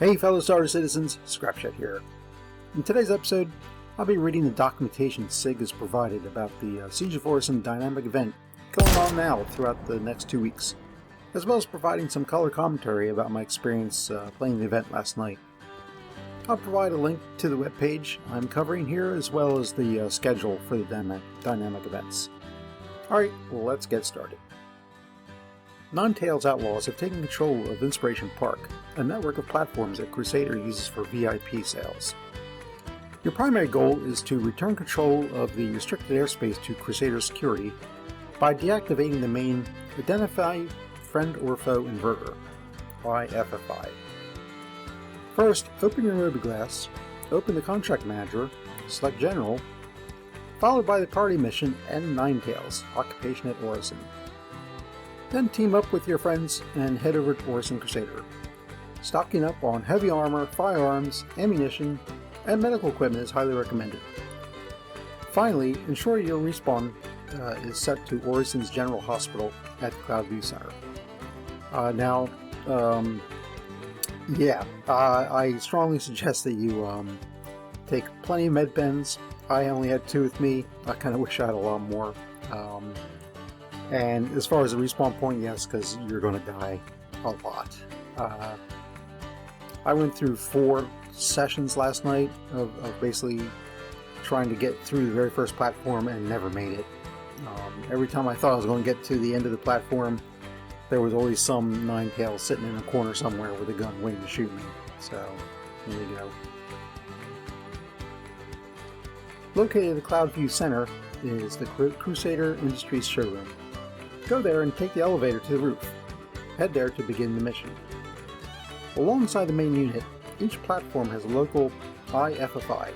Hey fellow Starter citizens, Scrapshed here. In today's episode, I'll be reading the documentation SIG has provided about the Siege of Orison dynamic event going on now throughout the next 2 weeks, as well as providing some color commentary about my experience playing the event last night. I'll provide a link to the webpage I'm covering here, as well as the schedule for the dynamic events. Alright, well, let's get started. Ninetales Outlaws have taken control of Inspiration Park, a network of platforms that Crusader uses for VIP sales. Your primary goal is to return control of the restricted airspace to Crusader security by deactivating the main Identify Friend or Foe Inverter, IFFI. First, open your Mobiglass, open the Contract Manager, select General, followed by the party mission End Ninetales, Occupation at Orison. Then team up with your friends and head over to Orison Crusader. Stocking up on heavy armor, firearms, ammunition, and medical equipment is highly recommended. Finally, ensure your respawn is set to Orison's General Hospital at the Cloudview Center. I strongly suggest that you take plenty of med bends. I only had 2 with me. I kind of wish I had a lot more. And as far as the respawn point, yes, because you're going to die a lot. I went through 4 sessions last night of basically trying to get through the very first platform and never made it. Every time I thought I was going to get to the end of the platform, there was always some Ninetales sitting in a corner somewhere with a gun waiting to shoot me. So, here we go. Located at the Cloudview Center is the Crusader Industries showroom. Go there and take the elevator to the roof. Head there to begin the mission. Alongside the main unit, each platform has a local IFFI,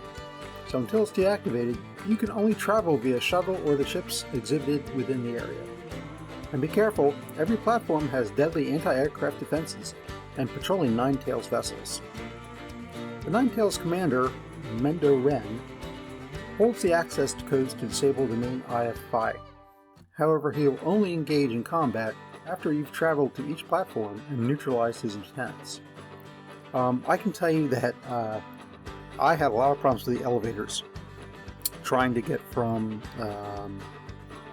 so until it's deactivated, you can only travel via shuttle or the ships exhibited within the area. And be careful, every platform has deadly anti-aircraft defenses and patrolling Ninetales vessels. The Ninetales commander, Mendo Ren, holds the access codes to disable the main IFFI. However, he will only engage in combat after you've traveled to each platform and neutralized his lieutenants. I can tell you that I had a lot of problems with the elevators, trying to get from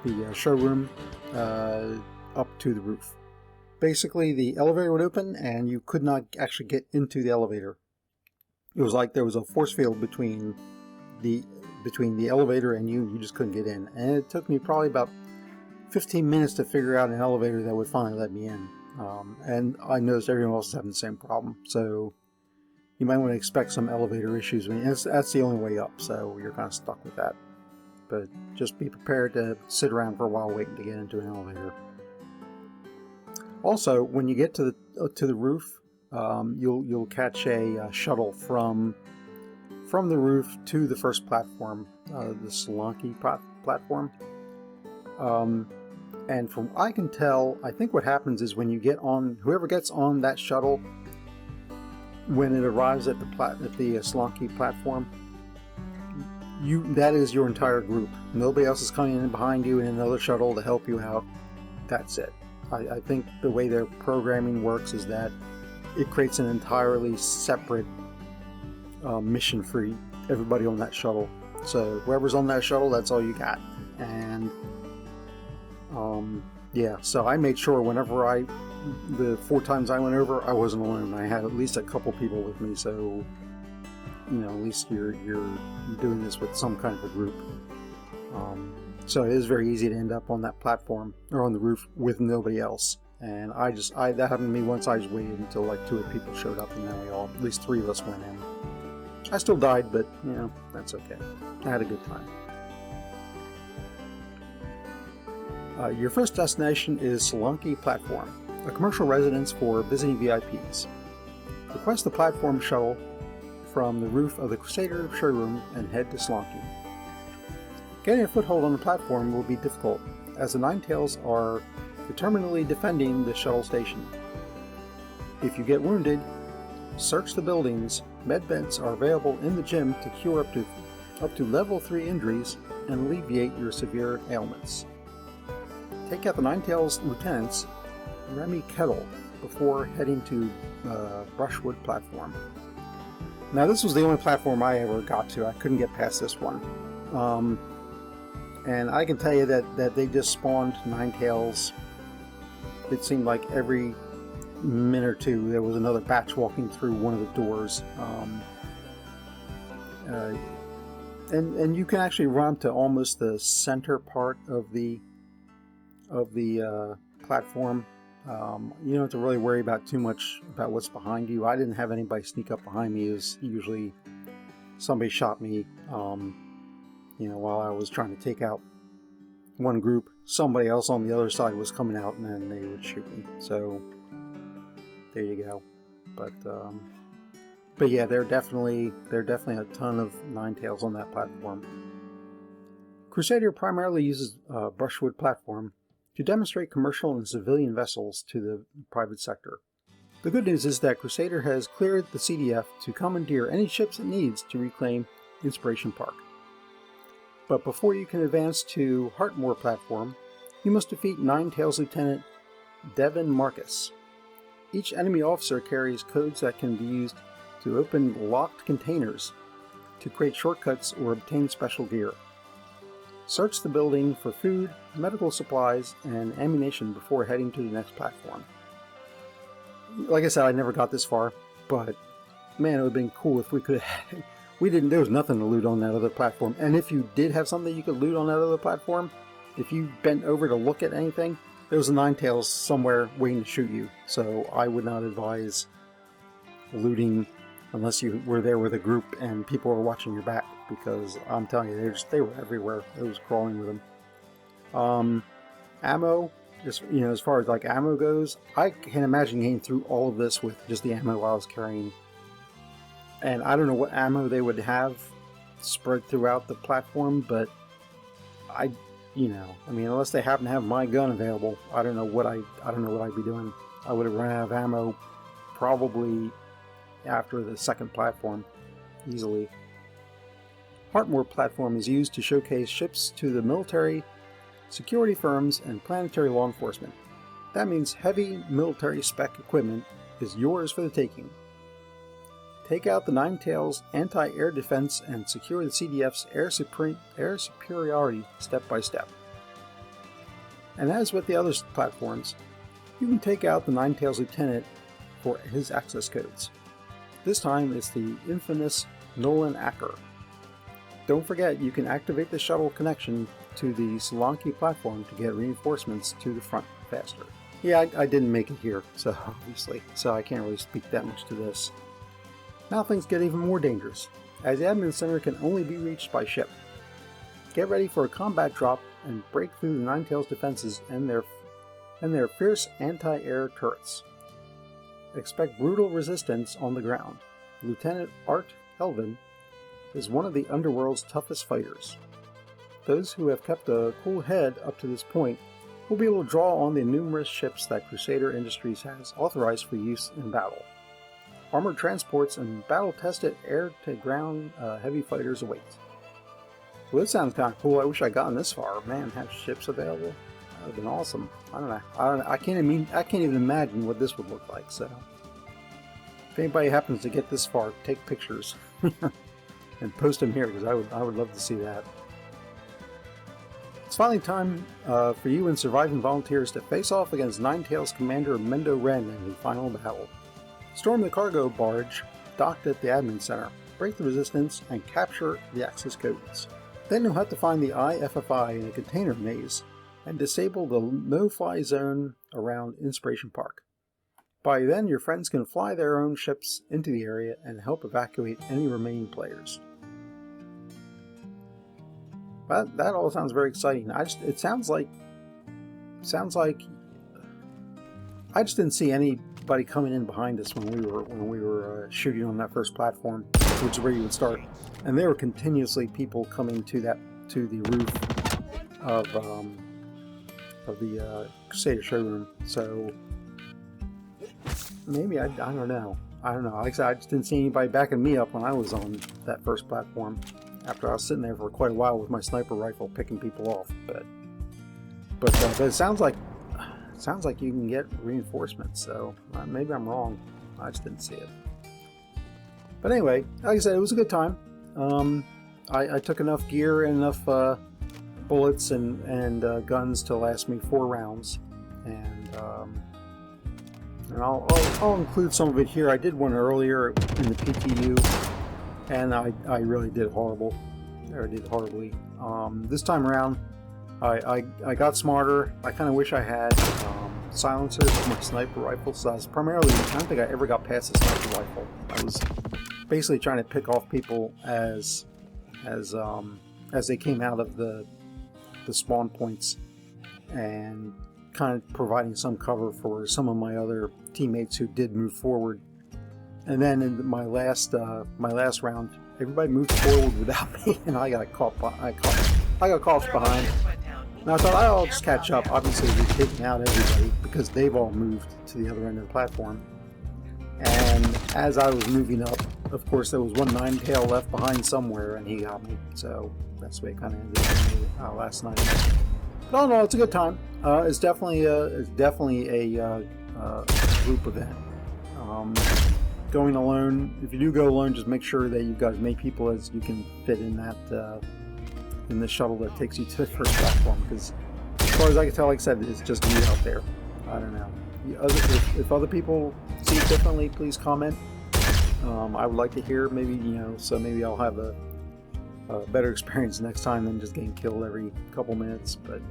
the showroom up to the roof. Basically, the elevator would open and you could not actually get into the elevator. It was like there was a force field between the elevator and you just couldn't get in. And it took me probably about 15 minutes to figure out an elevator that would finally let me in. And I noticed everyone else is having the same problem. So you might want to expect some elevator issues. I mean, that's the only way up, so you're kind of stuck with that. But just be prepared to sit around for a while waiting to get into an elevator. Also, when you get to the roof, you'll catch a shuttle from the roof to the first platform, the SOLANKI platform. And from what I can tell, I think what happens is when you get on, whoever gets on that shuttle, when it arrives at the SOLANKI platform, that is your entire group. Nobody else is coming in behind you in another shuttle to help you out. That's it. I think the way their programming works is that it creates an entirely separate mission for everybody on that shuttle. So whoever's on that shuttle, that's all you got. And so I made sure whenever the 4 times I went over, I wasn't alone. I had at least a couple people with me, so at least you're doing this with some kind of a group. So it is very easy to end up on that platform or on the roof with nobody else. And that happened to me once. I just waited until like 2 other people showed up, and then at least 3 of us went in. I still died, but that's okay. I had a good time. Your first destination is SOLANKI Platform, a commercial residence for visiting VIPs. Request the platform shuttle from the roof of the Crusader showroom and head to SOLANKI. Getting a foothold on the platform will be difficult, as the Ninetales are determinedly defending the shuttle station. If you get wounded, search the buildings. Med beds are available in the gym to cure up to level 3 injuries and alleviate your severe ailments. Take out the Ninetales lieutenants, Remy Kettle, before heading to Brushwood platform. Now this was the only platform I ever got to. I couldn't get past this one. And I can tell you that they just spawned Ninetales. It seemed like every minute or two there was another batch walking through one of the doors. And you can actually run to almost the center part of the platform. You don't have to really worry about too much about what's behind you. I didn't have anybody sneak up behind me. It was usually somebody shot me, while I was trying to take out one group. Somebody else on the other side was coming out, and then they would shoot me. So there you go. But yeah, there are definitely a ton of Ninetales on that platform. Crusader primarily uses Brushwood platform to demonstrate commercial and civilian vessels to the private sector. The good news is that Crusader has cleared the CDF to commandeer any ships it needs to reclaim Inspiration Park. But before you can advance to HARTMOORE platform, you must defeat Ninetales Lieutenant Devin Marcus. Each enemy officer carries codes that can be used to open locked containers, to create shortcuts, or obtain special gear. Search the building for food, medical supplies, and ammunition before heading to the next platform. Like I said, I never got this far, but man, it would have been cool if we could have... there was nothing to loot on that other platform. And if you did have something you could loot on that other platform, if you bent over to look at anything, there was a Ninetales somewhere waiting to shoot you. So I would not advise looting unless you were there with a group and people were watching your back, because I'm telling you, they were everywhere. It was crawling with them. Ammo, just as far as like ammo goes, I can't imagine getting through all of this with just the ammo I was carrying. And I don't know what ammo they would have spread throughout the platform, but unless they happen to have my gun available, I don't know what I'd be doing. I would have run out of ammo probably after the second platform, easily. HARTMOORE platform is used to showcase ships to the military, security firms, and planetary law enforcement. That means heavy military spec equipment is yours for the taking. Take out the Ninetales anti-air defense and secure the CDF's air superiority step by step. And as with the other platforms, you can take out the Ninetales Lieutenant for his access codes. This time it's the infamous Nolan Acker. Don't forget, you can activate the shuttle connection to the SOLANKI platform to get reinforcements to the front faster. Yeah, I didn't make it here, so obviously, so I can't really speak that much to this. Now things get even more dangerous, as the admin center can only be reached by ship. Get ready for a combat drop and break through the Ninetales defenses and their fierce anti-air turrets. Expect brutal resistance on the ground. Lieutenant Art Helvin is one of the Underworld's toughest fighters. Those who have kept a cool head up to this point will be able to draw on the numerous ships that Crusader Industries has authorized for use in battle. Armored transports and battle-tested air-to-ground heavy fighters await. Well, this sounds kind of cool. I wish I'd gotten this far. Man, have ships available? That would have been awesome. I don't know. I can't even imagine what this would look like. So, if anybody happens to get this far, take pictures and post them here, because I would love to see that. It's finally time for you and surviving volunteers to face off against Ninetales Commander Mendo Ren in the final battle. Storm the cargo barge docked at the admin center, break the resistance, and capture the access codes. Then you'll have to find the IFFI in a container maze and disable the no-fly zone around Inspiration Park. By then, your friends can fly their own ships into the area and help evacuate any remaining players. That all sounds very exciting. It sounds like I just didn't see anybody coming in behind us when we were shooting on that first platform, which is where you would start. And there were continuously people coming to the roof of the Crusader showroom. So maybe I don't know. Like I said, I just didn't see anybody backing me up when I was on that first platform. After I was sitting there for quite a while with my sniper rifle picking people off, but it sounds like sounds like you can get reinforcements, so maybe I'm wrong. I just didn't see it. But anyway, like I said, it was a good time. I took enough gear and enough bullets and guns to last me 4 rounds, and I'll include some of it here. I did one earlier in the PTU, and I really did horrible. I did horribly. This time around, I got smarter. I kind of wish I had silencers for my sniper rifle, so I was primarily, I don't think I ever got past the sniper rifle. I was basically trying to pick off people as they came out of the spawn points, and kind of providing some cover for some of my other teammates who did move forward. And then in my last round, everybody moved forward without me, and I got caught behind. And I thought I'll just catch up. Obviously, we've taken out everybody because they've all moved to the other end of the platform. And as I was moving up, of course, there was one 9-tail left behind somewhere, and he got me. So that's the way it kind of ended for me last night. But no, it's a good time. It's definitely a group event. Going alone, if you do go alone, just make sure that you've got as many people as you can fit in that in the shuttle that takes you to the first platform. Because as far as I can tell, like I said, it's just me out there. I don't know. If other people see it differently, please comment. I would like to hear, maybe, so maybe I'll have a better experience next time than just getting killed every couple minutes. But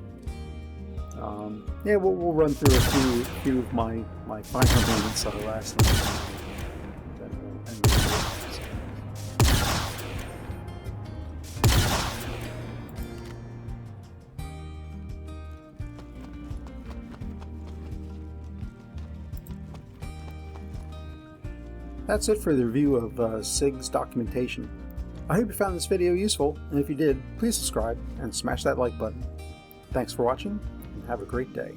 yeah, we'll run through a few of my final moments last night. That's it for the review of SIG's documentation. I hope you found this video useful, and if you did, please subscribe and smash that like button. Thanks for watching, and have a great day.